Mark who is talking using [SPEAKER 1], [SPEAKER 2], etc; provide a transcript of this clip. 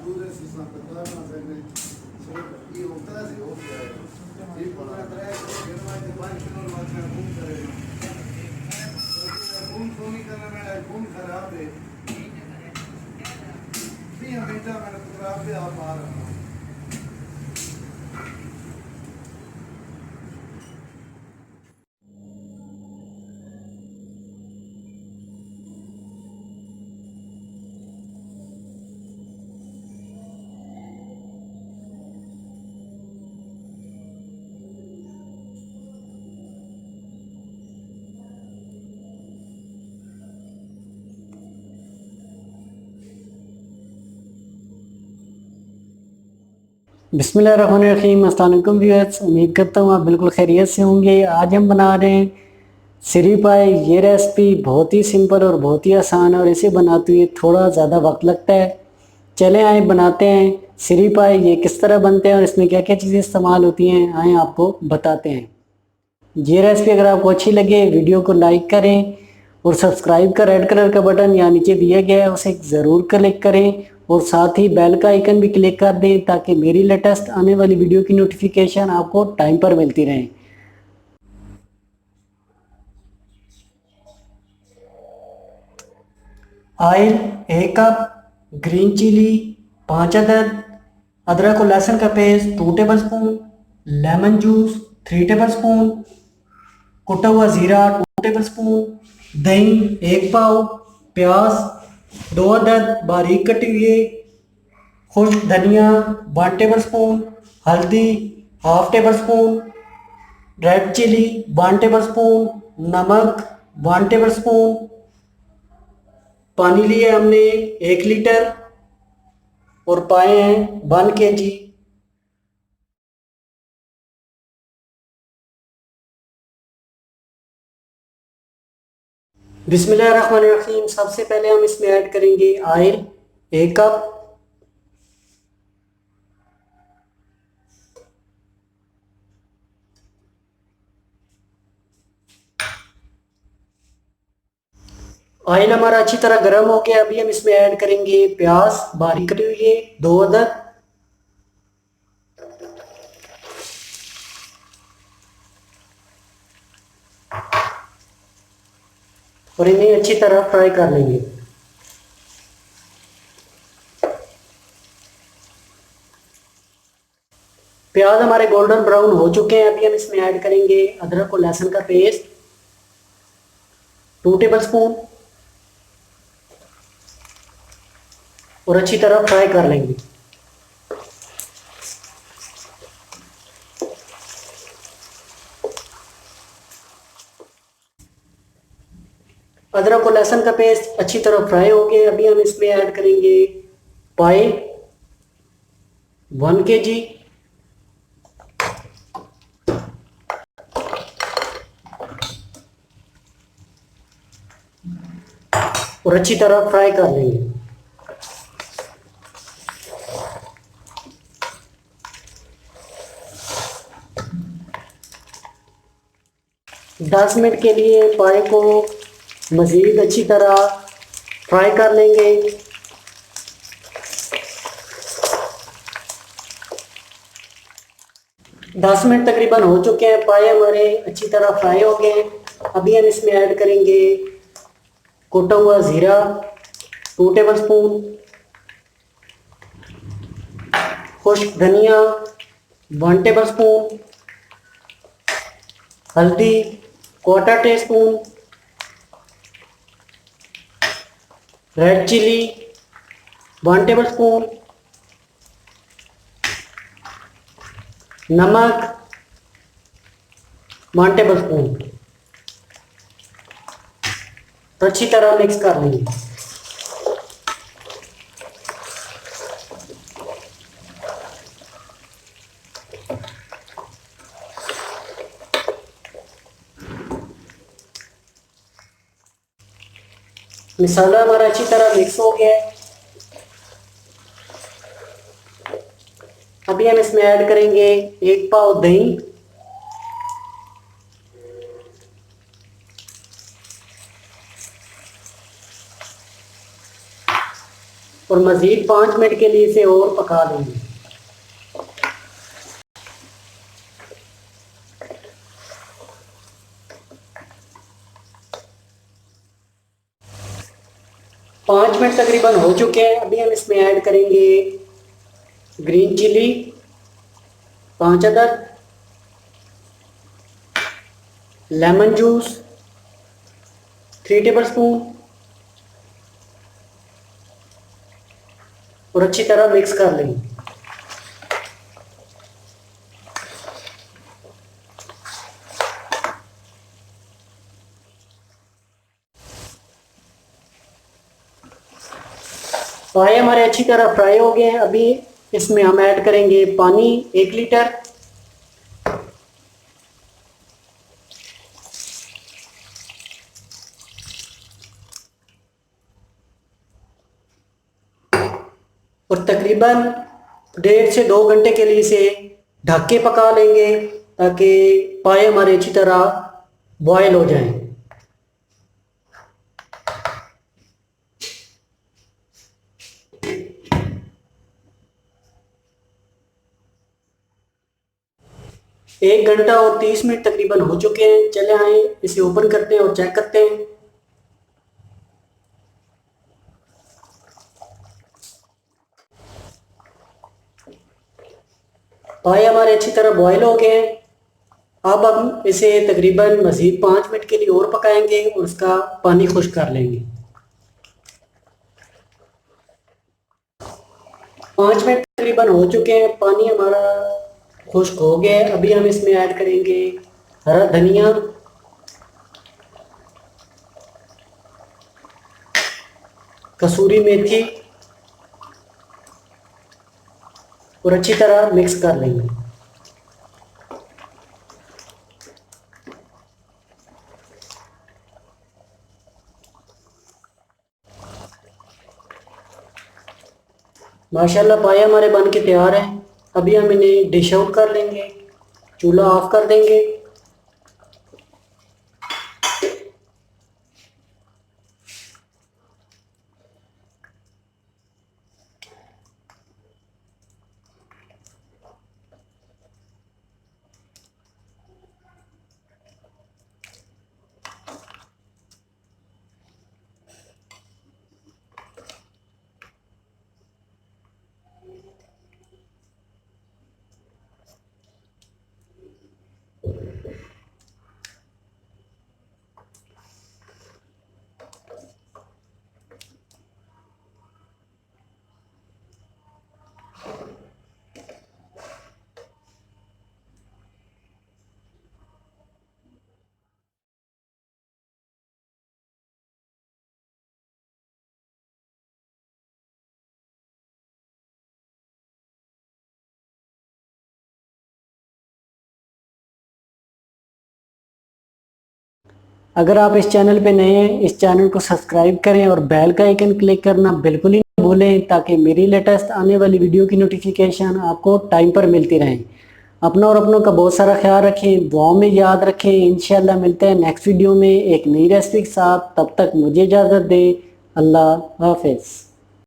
[SPEAKER 1] दूध से संपत्ता ना सकते ये होता है हो गया है ये पता है कि निर्माण के 5 किलो मात्रा में खून करेगा खून कमी करने में खून खराब है भी हमेशा मैंने खराब पे आप आ रहा हूँ
[SPEAKER 2] बिस्मिल्लाहिर्रहमानिर्रहीम, अस्सलाम वालेकुम व्यूअर्स। उम्मीद करता हूँ आप बिल्कुल खैरियत से होंगे। आज हम बना रहे हैं सिरी पाए। ये रेसिपी बहुत ही सिंपल और बहुत ही आसान है और इसे बनाते हुए थोड़ा ज़्यादा वक्त लगता है। चलें आए बनाते हैं सिरी पाए। ये किस तरह बनते हैं और इसमें क्या क्या चीज़ें इस्तेमाल होती हैं, आए आपको बताते हैं। ये रेसिपी अगर आपको अच्छी लगे वीडियो को लाइक करें और सब्सक्राइब का रेड कलर का बटन यहाँ नीचे दिया गया है उसे ज़रूर क्लिक करें और साथ ही बेल का आइकन भी क्लिक कर दें ताकि मेरी लेटेस्ट आने वाली वीडियो की नोटिफिकेशन आपको टाइम पर मिलती रहे। ऑयल 1 कप, ग्रीन चिली 5 अदद, अदरक और लहसुन का paste 2 tablespoon, lemon juice 3 tablespoon, कुटा हुआ जीरा 2 टेबलस्पून, दही 1 पाव, प्याज 2 अदद बारीक कटे हुए, खुश्क धनिया 1 टेबलस्पून, हल्दी half tablespoon, red chili 1 tablespoon, नमक 1 टेबलस्पून, पानी लिए हमने 1 लीटर और पाए हैं 1 kg। बिस्मिल्लाहिर्रहमानिर्रहीम। सबसे पहले हम इसमें ऐड करेंगे ऑयल 1 कप, ऑयल हमारा अच्छी तरह गर्म हो गया। अभी हम इसमें ऐड करेंगे प्याज बारीक कटे हुए 2 अदद, और इन्हें अच्छी तरह फ्राई कर लेंगे। प्याज हमारे गोल्डन ब्राउन हो चुके हैं। अभी हम इसमें ऐड करेंगे अदरक और लहसुन का पेस्ट 2 टेबलस्पून और अच्छी तरह फ्राई कर लेंगे। अदरक और लहसुन का पेस्ट अच्छी तरह फ्राई हो गया। अभी हम इसमें ऐड करेंगे पाए 1 kg, और अच्छी तरह फ्राई कर लेंगे। दस मिनट के लिए पाए को मज़ीद अच्छी तरह फ्राई कर लेंगे। 10 मिनट तकरीबन हो चुके हैं। पाए हमारे अच्छी तरह फ्राई हो गए हैं। अभी हम इसमें ऐड करेंगे कुटा हुआ ज़ीरा 2 टेबलस्पून, खुश्क धनिया 1 टेबलस्पून, हल्दी 1/4 टीस्पून, रेड चिली 1 टेबलस्पून, नमक 1 टेबलस्पून। तो अच्छी तरह मिक्स कर लेंगे। मसाला हमारा अच्छी तरह मिक्स हो गया है। अभी हम इसमें ऐड करेंगे 1 पाव दही, और मज़ीद 5 मिनट के लिए इसे और पका लेंगे। पाँच मिनट तकरीबन हो चुके हैं। अभी हम इसमें ऐड करेंगे ग्रीन चिली 5 अदद, लेमन जूस 3 टेबलस्पून और अच्छी तरह मिक्स कर लेंगे। पाए हमारे अच्छी तरह फ्राई हो गए हैं। अभी इसमें हम ऐड करेंगे पानी 1 लीटर, और तकरीबन 1.5 से 2 घंटे के लिए इसे ढक के पका लेंगे ताकि पाए हमारे अच्छी तरह बॉयल हो जाएं। एक घंटा और 30 मिनट तकरीबन हो चुके हैं। चले आए इसे ओपन करते हैं और चेक करते हैं। पाए हमारे अच्छी तरह बॉयल हो गए हैं। अब हम इसे तकरीबन मज़ीद 5 मिनट के लिए और पकाएंगे और उसका पानी खुश्क कर लेंगे। 5 मिनट तकरीबन हो चुके हैं। पानी हमारा खुश्क हो गया है। अभी हम इसमें ऐड करेंगे हरा धनिया, कसूरी मेथी और अच्छी तरह मिक्स कर लेंगे। माशाल्लाह पाए हमारे बन के तैयार हैं। अभी हम इन्हें डिश आउट कर लेंगे, चूल्हा ऑफ कर देंगे। अगर आप इस चैनल पे नए हैं, इस चैनल को सब्सक्राइब करें और बेल का आइकन क्लिक करना बिल्कुल ही ना भूलें ताकि मेरी लेटेस्ट आने वाली वीडियो की नोटिफिकेशन आपको टाइम पर मिलती रहें। अपना और अपनों का बहुत सारा ख्याल रखें, दुआओं में याद रखें। इंशाल्लाह मिलते हैं नेक्स्ट वीडियो में एक नई रेसिपी के साथ। तब तक मुझे इजाज़त दें। अल्लाह हाफिज़।